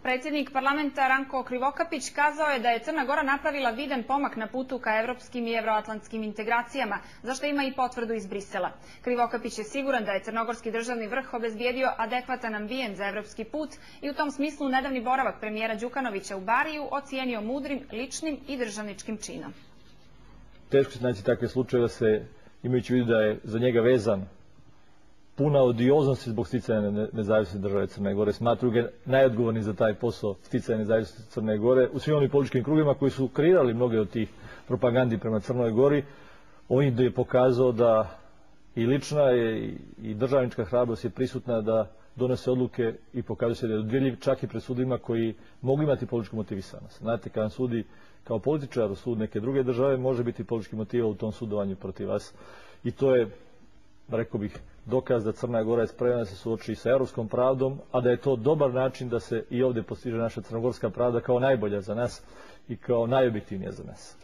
Predsjednik parlamenta Ranko Krivokapić kazao je da je Crna Gora napravila vidan pomak na putu ka evropskim i evroatlantskim integracijama, za što ima i potvrdu iz Brisela. Krivokapić je siguran da je crnogorski državni vrh obezbijedio adekvatan ambijent za evropski put i u tom smislu nedavni boravak premijera Đukanovića u Bariju ocijenio mudrim, ličnim i državničkim činom. Teško se naći takve slučajeve da se, imajući u vidu da je za njega vezan puna odioznosti zbog sticanja nezavisne države Crne Gore, smatruju ga najodgovorni za taj posao sticanja nezavisne Crne Gore u svim onim političkim krugovima koji su kreirali mnoge od tih propagandi prema Crnoj Gori. On je pokazao da i lična i državnička hrabrost je prisutna da donese odluke i pokazuje se da je odjeljiv čak i pred sudima koji mogu imati političku motivisanost. Znate, kada sudi kao političar u sud neke druge države, može biti politički motiva u tom sudovanju protiv vas. I to je, rekao bih, dokaz da Crna Gora je spremna da se suoči sa evropskom pravdom, a da je to dobar način da se i ovdje postiže naša crnogorska pravda kao najbolja za nas i kao najobjektivnija za nas.